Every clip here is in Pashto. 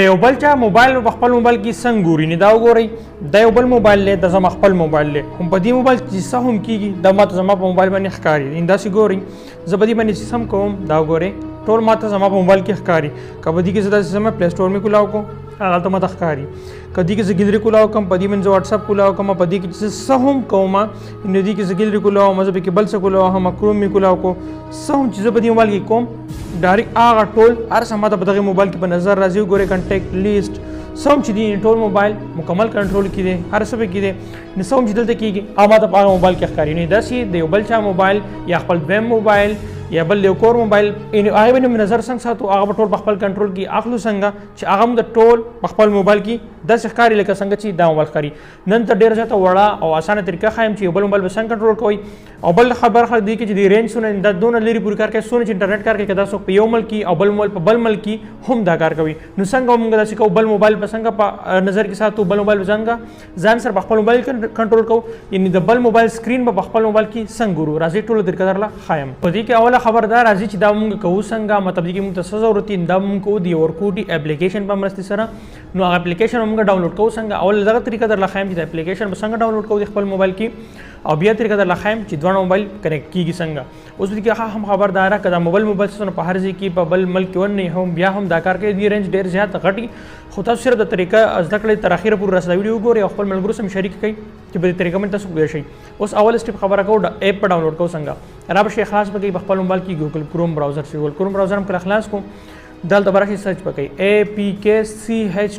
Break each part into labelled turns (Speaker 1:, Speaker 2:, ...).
Speaker 1: یو بل چا موبایل په خپل موبایل کې څنګه ګوري نه دا وګورئ دا یو بل موبایل دی د زما خپل موبایل دی هم په دې موبایل چې څه هم کېږي دا ماته زما په موبایل باندې ښکاري همداسې ګورئ زه په دې باندې سیسم کوم دا وګورئ ټول ماته زما په موبایل کې ښکاري که په دې کې زه دا سیسم پلی سټور مې کولاو کوم هغلته ماته ښکاري که دې کې زه ګیلري کولاو کوم په دې باندې زه واټساپ کولاو کوم په دې کې چې څه هم کوم نو دې کې زه ګیلري کولاو زه پکې بل څه کولاو هم کروم مې کولاو کو څه هم چې زه په دې موبایل کې کوم ډایرکټ هغه ټول هر څه ماته په دغه موبایل کې په نظر راځي وګورئ کنټیکټ لیسټ سم چې دی ټول موبایل مکمل کنټرول کې دی هر څه پکې دی نو سم چې دلته کېږي هغه ماته په هغه موبایل کې ښکاري نه داسې د یو بل چا موبایل یا خپل دویم موبایل یا بل یو کور موبایل هغه باندې نظر څنګه ساتو هغه ټول په خپل کنټرول کې اخلو څنګه چې هغه هم د ټول په خپل موبایل کې داسې ښکاري لکه څنګه چې دا موبایل ښکاري نن ته ډېر زیاته وړه او اسانه طریقه ښایم چې یو بل موبایل به څنګه کنټرول کوئ او بل خبر خلک دی چې د رینج څونه دا دونه لرې پورې کار کوي څونه چې انټرنیټ کار کوي که دا څوک په یو ملک او بل موبایل په بل ملک هم دا کار کوي نو څنګه موږ داسې کوو بل موبایل په څنګه په نظر کې ساتو بل موبایل څنګه ځان سره په خپل موبایل کنټرول کوو یعنې د بل موبایل سکرین په خپل موبایل کې څنګه ګورو راځئ ټوله طریقه درله ښایم په دې کې اوله خبر دا راځي چې دا موږ کوو څنګه مطلب دې کې موږ ته څه ضرورت دی دا موږ کوو د ورکوټي اپلیکیشن په مرستې سره نو هغه اپلیکیشن موږ ډاونلوډ کوو څنګه اول دغه طریقه درله ښایم چې د اپلیکیشن به څنګه ډاونلوډ کوو د خپل موبایل کې او بیا طریقه درله ښایم چې دواړه موبایل کنیکټ کېږي څنګه اوس دې کې هم خبرداره که دا موبایل موبایل په هر ځای کې په بل ملک کې ونه هم بیا هم دا کار کوي دې رینج ډېر زیات غټي خو تاسو صرف د طریقه زده کړئ تر اخره پورې رسېدل ویډیو وګورئ او خپل ملګرو سره شریک کړئ چې په دې طریقه باندې تاسو پوه شئ اوس اول سټپ خبره کوو د ایپ په ډاونلوډ کوو څنګه را به شي خلاص به کوي په خپل موبایل کې ګوګل کروم براوزر چې ګوګل کروم براوزر هم کله خلاص کوم دلته به راشي سرچ به کوئ APKCHEERS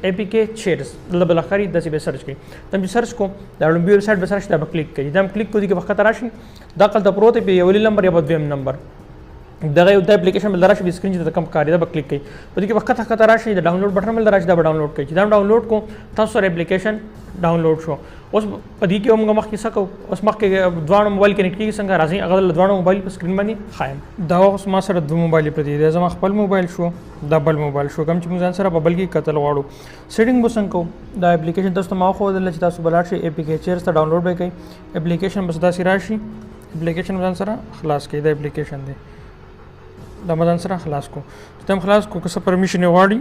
Speaker 1: APK چیرز دلته به لښکاري داسې به سرچ کوئ ته چې سرچ کوم دا لومبي ویب سایټ به سرچ دا به کلیک کوي دا هم کلیک کوو دې کې به ښکته راشي دا هلته پروت دی په یولي نمبر یا به دویم نمبر دغه یو د اپلیکیشن بل راشي په سکرین چې کم کاری دا به کلیک کوي په دې کې به ښکته راشي د ډاونلوډ بټن بل راشي دا به ډاونلوډ کوي چې دا ډاونلوډ کوم تاسو سره اپلیکیشن ډاونلوډ شو اوس په دې کې موږ مخکې څه کوو اوس مخکې دواړه موبایل کنیکټ کېږي څنګه راځي هغه د دواړو موبایل په سکرین باندې ښایم دا اوس ما سره دوه موبایل پرتې دي زما خپل موبایل شو دا بل موبایل شو کوم چې موږ ځان سره په بل کې کتل غواړو سیټینګ به څنګه کوو دا اپلیکیشن تاسو ته ما وښودله چې تاسو به لاړ شئ APK چیرز ته ډاونلوډ به کوئ اپلیکیشن بس داسې راشي اپلیکیشن ځان سره خلاص کړئ دا اپلیکیشن دی دا مدان سره خلاص کو چې تم خلاص کو که څه پرمیشن غواړي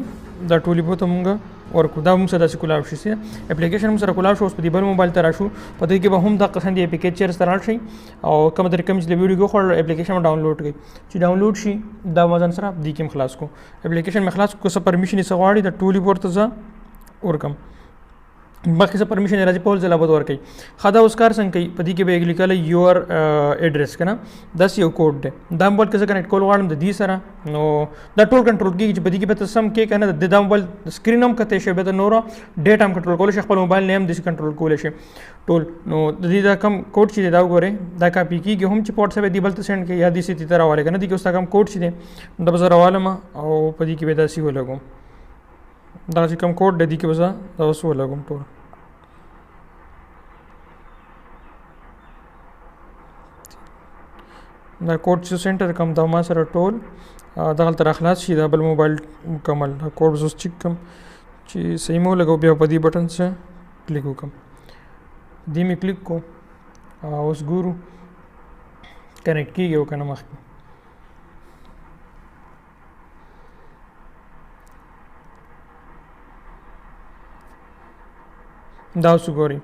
Speaker 1: دا ټولې به ته مونږ ورکو دا موږ سره داسې کولاو شي اپلیکیشن موږ سره کولاو شو اوس په دې بل موبایل ته راشو په دې کې به هم دا قسم دی APK چیرز ته لاړ شئ او کومه طریقه چې د ویډیو وخوړل اپلیکیشن ډاونلوډ کړئ چې ډاونلوډ شي دا مدان سره دې کې خلاص کو اپلیکیشن مې خلاص کو که څه پرمیشن یې څه غواړي دا ټولې به ورته زه ورکم مخکې څه پرمیشن راځي په ول ځله به ورکوي ښه دا اوس کار څنګه کوي په دې کې به یې لیکلی یور ایډرس که نه داسې یو کوډ دی دا موبایل که زه کنیکټ کول غواړم د دې سره نو دا ټول کنټرول کېږي چې په دې کې به ته سم کې که نه د دا موبایل سکرین هم کتی شي بیا ته نوره ډیټا هم کنټرول کولی شي خپل موبایل نه هم داسې کنټرول کولی شي ټول نو د دې دا کم کوډ چې دی دا وګورئ دا کاپي کېږي هم چې په واټساپ دې بل ته سینډ کړي یا داسې ته راوالې که نه دې کې اوس دا کم کوډ چې دی دا به زه راوالم او په دې کې به داسې ولګوم دا چې کم کوډ دی دې کې به زه دا اوس ولګوم ټول دا کوډ چې سنټر کوم دا ما سره ټول دغلته راخلاص شي دا بل موبایل مکمل دا کوډ به زه چیک کوم چې صحیح مو لګو بیا په دې بټن سره کلیک وکړم دې مې کلیک کو اوس ګورو کنیکټ کېږي او که نه مخکې دا اوس وګورئ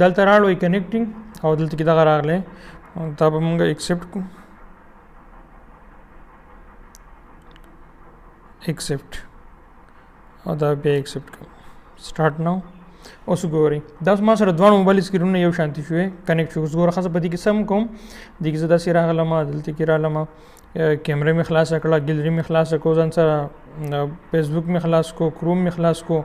Speaker 1: دلته راړو کنیکټینګ او دلته کې دغه راغلی دا به مونږ ایکسپټ کو ایکسپټ او دا بیا ایکسپټ کوم سٹارټ ناو اوس وګورئ دا اوس ما سره دواړه موبایل سکرینونه یو شانتي شوې کنیکټ شو اوس ګوره ښه زه په دې کې سم کوم دې کې زه داسې راغلم دلته کې رالم کیمره مې خلاصه کړه ګیلري مې خلاصه کړو ځان سره فیسبوک مې خلاص کو کروم مې خلاص کو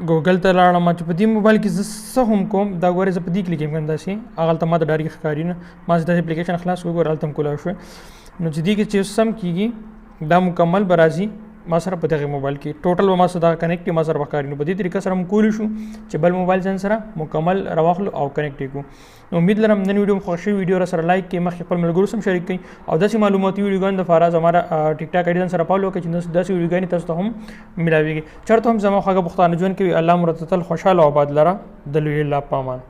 Speaker 1: ګوګل ته لاړم چې په دې موبایل کې زه څه هم کوم دا ګورئ زه په دې کلیک کوم داسې هغلته ما ته ډایرکټ ښکاري نه ما چې داسې اپلیکیشن خلاص کړو ګوره هلته هم کولاو شوی نو چې دې کې چې سم کېږي دا مکمل به راځي ما سره په دغه موبایل کې ټوټل به ما سره دغه کنیکټ ما سره به ښکاري نو په دې طریقه سره موږ کولی شو چې بل موبایل ځان سره مکمل راواخلو او کنیکټ یې کړو نو امید لرم نن ویډیو مو خوښ شوي ویډیو را سره لایک کړئ مخکې خپل ملګرو سره شریک کړئ او داسې معلوماتي ویډیوګانو دپاره زما ټیک ټاک آیډي ځان سره فالو کړئ چې داسې ویډیوګانې تاسو ته هم ملاویږي چېرته هم زما خوږه پښتانه ژوند کوي الله مو راته تل خوشحاله او آباد لره د لوی الله په امان